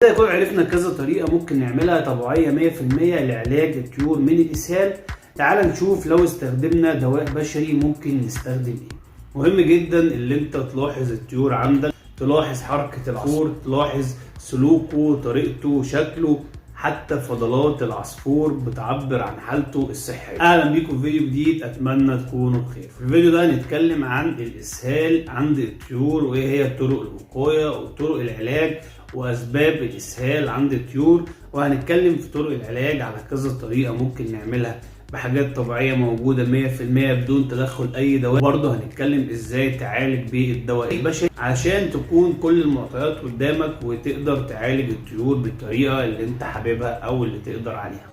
كده يكون عرفنا كذا طريقة ممكن نعملها طبيعية 100% لعلاج الطيور من الإسهال. تعال نشوف لو استخدمنا دواء بشري ممكن نستخدم ايه. مهم جدا اللي انت تلاحظ الطيور عندك، تلاحظ حركة العصفور، تلاحظ سلوكه، طريقته، شكله، حتى فضلات العصفور بتعبر عن حالته الصحية. اهلا بيكم في فيديو جديد، اتمنى تكونوا بخير. في الفيديو ده هنتكلم عن الإسهال عند الطيور، وايه هي طرق الوقاية وطرق العلاج واسباب الاسهال عند الطيور، وهنتكلم في طرق العلاج على كذا طريقه ممكن نعملها بحاجات طبيعيه موجوده 100% بدون تدخل اي دواء. برضه هنتكلم ازاي تعالج بالدواء البشري عشان تكون كل المعطيات قدامك وتقدر تعالج الطيور بالطريقه اللي انت حاببها او اللي تقدر عليها.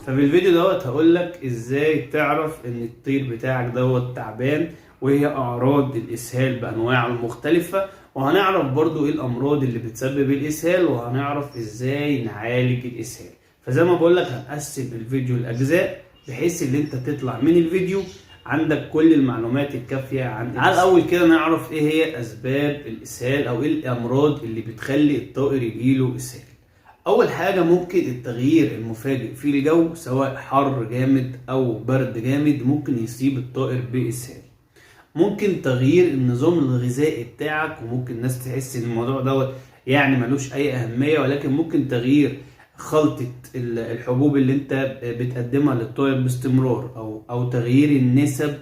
ففي الفيديو دوت هقولك ازاي تعرف ان الطير بتاعك دوت تعبان، وهي اعراض الاسهال بانواعه المختلفة، وهنعرف برضو ايه الامراض اللي بتسبب الاسهال، وهنعرف ازاي نعالج الاسهال. فزي ما بقولك هنقسم الفيديو لاجزاء بحيث ان انت تطلع من الفيديو عندك كل المعلومات الكافية عن الاسهال. على الاول كده نعرف ايه هي اسباب الاسهال او ايه الامراض اللي بتخلي الطائر يجيله اسهال. اول حاجة ممكن التغيير المفاجئ في الجو، سواء حر جامد او برد جامد، ممكن يصيب الطائر باسهال. ممكن تغيير النظام الغذائي بتاعك، وممكن ناس تحس ان الموضوع دوت يعني ملوش اي اهمية، ولكن ممكن تغيير خلطة الحبوب اللي انت بتقدمها للطائر باستمرار، او تغيير النسب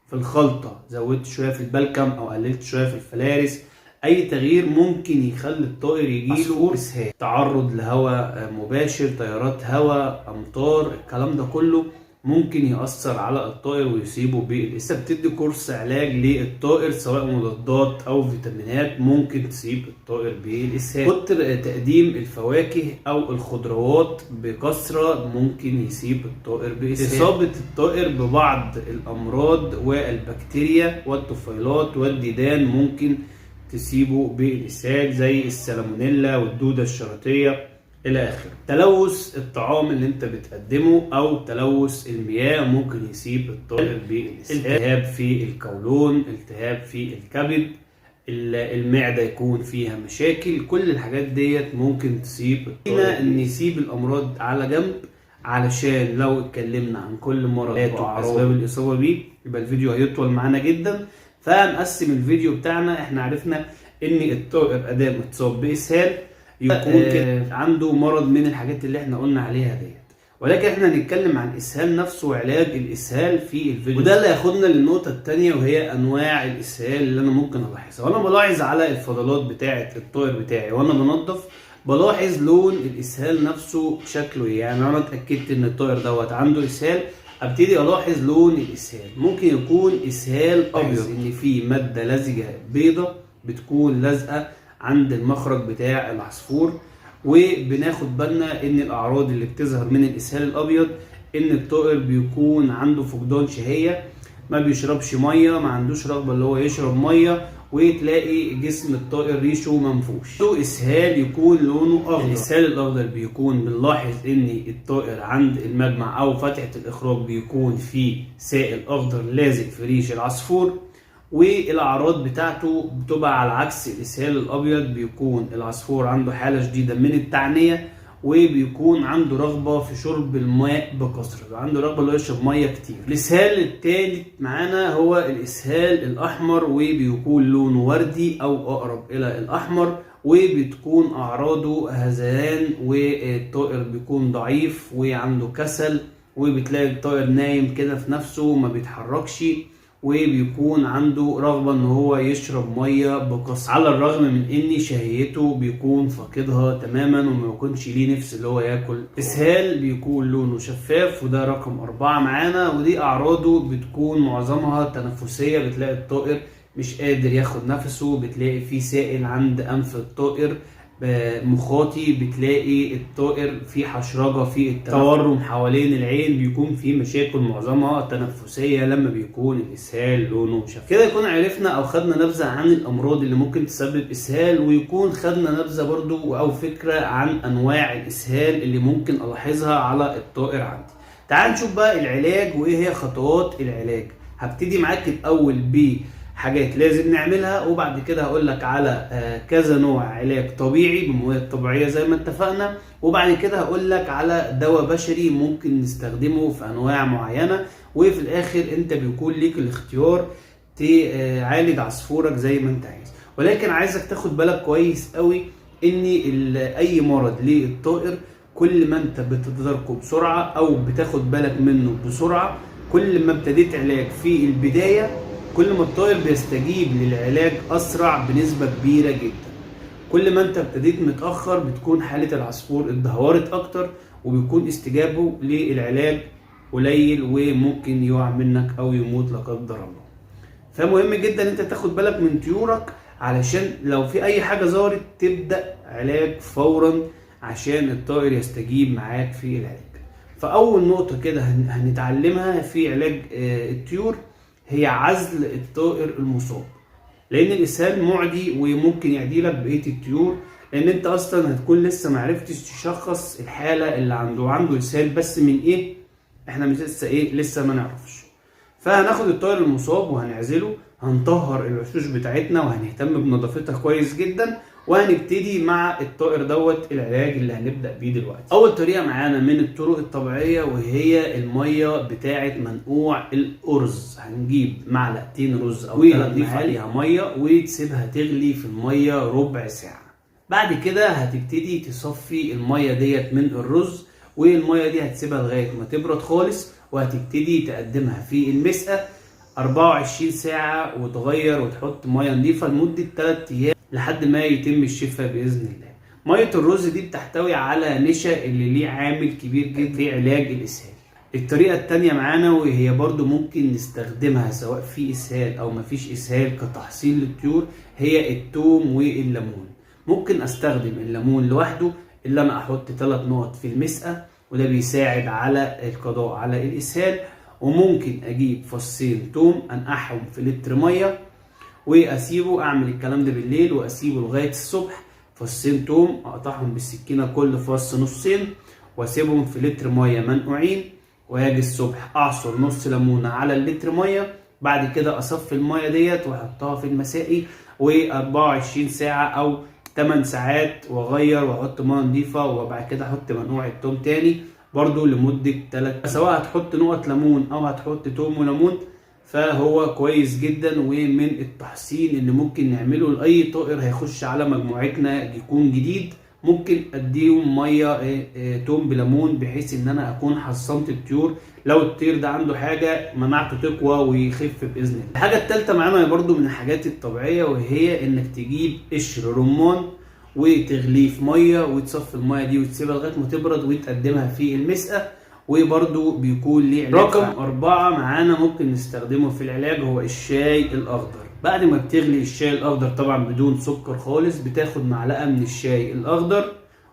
في الخلطة، زودت شوية في البلكم او قللت شوية في الفلارس. اي تغيير ممكن يخلي الطائر يجيله اسهال. تعرض لهواء مباشر، تيارات هواء، امطار، الكلام ده كله ممكن يأثر على الطائر ويصيبه بالاسهال. بتدي كورس علاج للطائر سواء مضادات او فيتامينات ممكن تصيب الطائر بالاسهال. كتر تقديم الفواكه او الخضروات بكثرة ممكن يصيب الطائر بالاسهال. اصابة الطائر ببعض الامراض والبكتيريا والطفيلات والديدان ممكن تسيبه بالإسهال، زي السالمونيلا والدودة الشرطية إلى آخره. تلوث الطعام اللي أنت بتقدمه أو تلوث المياه ممكن يسيب الطائر بالإسهال. التهاب في القولون، التهاب في الكبد، المعدة يكون فيها مشاكل، كل الحاجات ديت ممكن تسيب الطائر. إن نسيب الأمراض على جنب علشان لو اتكلمنا عن كل مرض وأسباب الإصابة بيه يبقى الفيديو هيطول معانا جدا. فهنقسم الفيديو بتاعنا. احنا عرفنا ان الطائر ادام اتصاب باسهال يكون كده عنده مرض من الحاجات اللي احنا قلنا عليها ديت، ولكن احنا هنتكلم عن الاسهال نفسه وعلاج الاسهال في الفيديو، وده اللي هياخدنا للنقطة التانية وهي انواع الاسهال اللي انا ممكن الاحظها. وانا بلاحظ على الفضلات بتاعة الطائر بتاعي وانا بنظف، بلاحظ لون الاسهال نفسه شكله ايه. يعني انا اتاكدت ان الطائر دوت عنده اسهال، ابتدي الاحظ لون الاسهال. ممكن يكون اسهال ابيض، ان في ماده لزجه بيضه بتكون لازقه عند المخرج بتاع العصفور، وبناخد بالنا ان الاعراض اللي بتظهر من الاسهال الابيض ان الطائر بيكون عنده فقدان شهيه، ما بيشربش ميه، ما عندوش رغبه اللي هو يشرب ميه، وتلاقي جسم الطائر ريشه منفوش. اسهال يكون لونه اخضر. الاسهال الاخضر بيكون بنلاحظ ان الطائر عند المجمع او فتحة الاخراج بيكون فيه سائل اخضر لازق في ريش العصفور، والاعراض بتاعته بتبقى على عكس الاسهال الابيض. بيكون العصفور عنده حالة شديدة من التعنية، وبيكون عنده رغبة في شرب الماء بكثرة، عنده رغبة اللي يشرب مية كتير. الاسهال الثالث معانا هو الاسهال الاحمر، وبيكون لونه وردي او اقرب الى الاحمر، وبتكون اعراضه هذيان، والطائر بيكون ضعيف وعنده كسل، وبتلاقي الطائر نايم كده في نفسه ما بيتحركش، وبيكون عنده رغبة ان هو يشرب مية بكثرة، على الرغم من ان شهيته بيكون فاقدها تماما وما يكونش ليه نفس اللي هو ياكل. اسهال بيكون لونه شفاف، وده رقم 4 معانا، ودي اعراضه بتكون معظمها تنفسية. بتلاقي الطائر مش قادر ياخد نفسه، بتلاقي فيه سائل عند انف الطائر، مخاطي بتلاقي الطائر في حشرجة في التورم حوالين العين، بيكون في مشاكل معظمها تنفسية لما بيكون الإسهال لونه شفاف. كده يكون عرفنا أو خدنا نبذة عن الأمراض اللي ممكن تسبب إسهال، ويكون خدنا نبذة برضو أو فكرة عن أنواع الإسهال اللي ممكن ألاحظها على الطائر عندي. تعال نشوف بقى العلاج وإيه هي خطوات العلاج. هبتدي معاك الأول بحاجات لازم نعملها، وبعد كده هقول لك على كذا نوع علاج طبيعي بمواد طبيعية زي ما اتفقنا، وبعد كده هقول لك على دواء بشري ممكن نستخدمه في انواع معينة، وفي الاخر انت بيكون ليك الاختيار تعالج عصفورك زي ما انت عايز. ولكن عايزك تاخد بالك كويس قوي ان اي مرض للطائر كل ما انت بتدركه بسرعة او بتاخد بالك منه بسرعة، كل ما ابتديت علاج في البداية كل ما الطائر بيستجيب للعلاج اسرع بنسبة كبيرة جدا. كل ما انت ابتديت متأخر بتكون حالة العصفور اتدهورت اكتر، وبيكون استجابه للعلاج قليل وممكن يقع منك او يموت لا قدر الله. فمهم جدا انت تاخد بالك من طيورك علشان لو في اي حاجة ظهرت تبدأ علاج فورا عشان الطائر يستجيب معاك في العلاج. فاول نقطة كده هنتعلمها في علاج الطيور هي عزل الطائر المصاب، لان الاسهال معدي وممكن يعدي لك بقيه الطيور، لان انت اصلا هتكون لسه معرفتش تشخص الحاله اللي عنده اسهال بس من ايه، احنا مش لسه ما نعرفش. فهناخد الطائر المصاب وهنعزله، هنطهر الوشوش بتاعتنا وهنهتم بنظافتها كويس جدا، وهنبتدي مع الطائر العلاج اللي هنبدأ بيه دلوقتي. اول طريقة معانا من الطرق الطبيعية وهي المية بتاعة منقوع الارز. هنجيب معلقتين رز او 3 معالق مية وتسيبها تغلي في المية ربع ساعة. بعد كده هتبتدي تصفي المية ديت من الرز، والمية دي هتسيبها لغاية ما تبرد خالص، وهتبتدي تقدمها في المسقة 24 ساعة وتغير وتحط مية نظيفة لمدة 3 ايام لحد ما يتم الشفاء بإذن الله. مية الرز دي بتحتوي على نشا اللي ليه عامل كبير جدا في علاج الإسهال. الطريقة التانية معانا وهي برضو ممكن نستخدمها سواء في إسهال أو مفيش إسهال كتحصين للطيور، هي التوم والليمون. ممكن أستخدم الليمون لوحده، اللي أنا أحط 3 نقط في المسقة، وده بيساعد على القضاء على الإسهال. وممكن أجيب فصين توم أنقعهم في لتر مية واسيبه، اعمل الكلام ده بالليل واسيبه لغايه الصبح. فصين توم اقطعهم بالسكينه كل فص نصين واسيبهم في لتر ميه منقوعين، واجي الصبح اعصر نص ليمونه على اللتر ميه. بعد كده اصفي الميه ديت واحطها في المسائي، و24 ساعه او 8 ساعات واغير واحط ميه نظيفه، وبعد كده احط منقوع التوم تاني برضو لمده 3، سواء هتحط نقط ليمون او هتحط توم وليمون فهو كويس جدا. ومن التحصين اللي ممكن نعمله لاي طائر هيخش على مجموعتنا يكون جديد، ممكن اديهم ميه توم بليمون بحيث ان انا اكون حصنت الطيور لو الطير ده عنده حاجه مناعته تقوى ويخف باذن الله. الحاجه الثالثه معانا برضو من الحاجات الطبيعيه، وهي انك تجيب قشر رمان وتغليه في ميه وتصفي الميه دي وتسيبها لغايه ما تبرد وتقدمها في المسقه، وبرضو بيكون ليه علاج. رقم 4 معانا ممكن نستخدمه في العلاج هو الشاي الاخضر. بعد ما بتغلي الشاي الاخضر طبعا بدون سكر خالص، بتاخد معلقه من الشاي الاخضر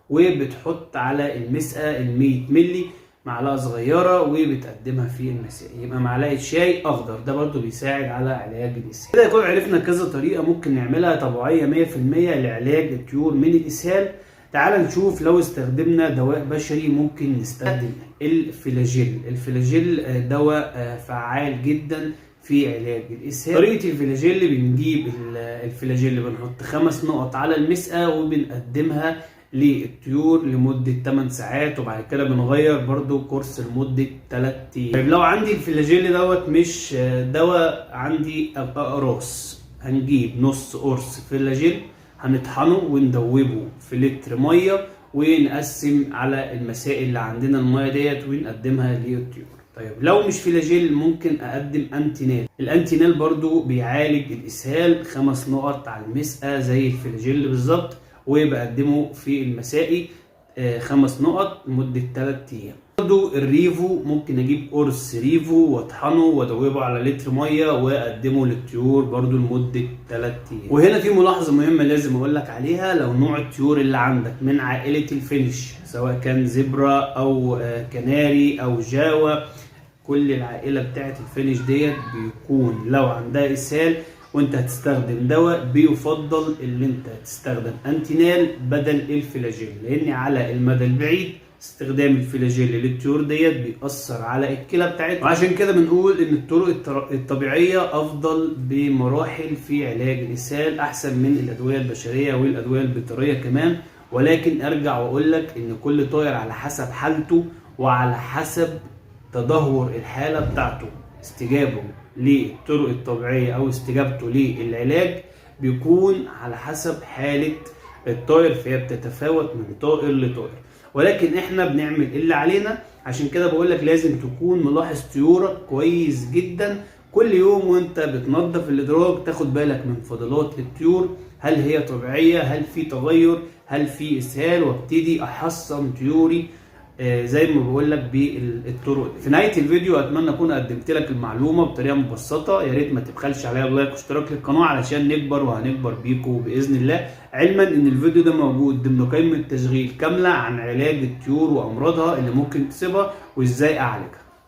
وبتحط على المسقه 100 مللي معلقه صغيره وبتقدمها في المساء، يبقى معلقه شاي اخضر. ده برضو بيساعد على علاج الاسهال. كده يكون عرفنا كذا طريقه ممكن نعملها طبيعيه 100% لعلاج الطيور من الاسهال. تعال نشوف لو استخدمنا دواء بشري ممكن نستخدم الفلاجيل. الفلاجيل دواء فعال جدا في علاج الاسهال. طريقة الفلاجيل بنجيب الفلاجيل بنحط 5 نقط على المسقة وبنقدمها للطيور لمدة 8 ساعات، وبعد كده بنغير برضو كورس لمدة 3 ايام. طيب لو عندي الفلاجيل دوت مش دواء، عندي اقراص، هنجيب نص قرص فلاجيل هنطحنه وندوبه في لتر ميه ونقسم على المسائل اللي عندنا الميه ديت ونقدمها للطيور. طيب لو مش فلاجيل ممكن اقدم انتينال. الانتينال برضو بيعالج الاسهال، 5 نقط على المسقه زي الفلاجيل بالظبط، وبقدمه في المسائي 5 نقط لمدة 3 ايام. برضو الريفو ممكن اجيب قرص ريفو واطحنه وادوبه على لتر ميه واقدمه للطيور برضو لمده 3 ايام. وهنا في ملاحظه مهمه لازم اقول لك عليها، لو نوع الطيور اللي عندك من عائله الفينش سواء كان زبرة او كناري او جاوا، كل العائله بتاعت الفينش ديت بيكون لو عندها اسهال وانت هتستخدم دواء بيفضل اللي انت تستخدم انتينال بدل الفلاجيل، لان على المدى البعيد استخدام الفلاجيل للطيور ديت بيأثر على الكلى بتاعتها. وعشان كده بنقول ان الطرق الطبيعية افضل بمراحل في علاج الاسهال، احسن من الادوية البشرية والادوية البيطرية كمان. ولكن ارجع واقول لك ان كل طائر على حسب حالته وعلى حسب تدهور الحالة بتاعته، استجابه للطرق الطبيعية او استجابته للعلاج بيكون على حسب حالة الطائر، فهي بتتفاوت من طائر لطائر. ولكن احنا بنعمل اللي علينا، عشان كده بقول لك لازم تكون ملاحظ طيورك كويس جدا كل يوم وانت بتنظف الادراج، تاخد بالك من فضلات الطيور، هل هي طبيعية، هل في تغير، هل في اسهال، وابتدي احصن طيوري زي ما بقول لك بالطرق. في نهايه الفيديو اتمنى اكون قدمت لك المعلومه بطريقه مبسطه، يا ريت ما تبخلش عليا بلايك واشتراك للقناه علشان نكبر وهنكبر بيكم باذن الله. علما ان الفيديو ده موجود ضمن قائمه تشغيل كامله عن علاج الطيور وامراضها اللي ممكن تصيبها وازاي اعالجها.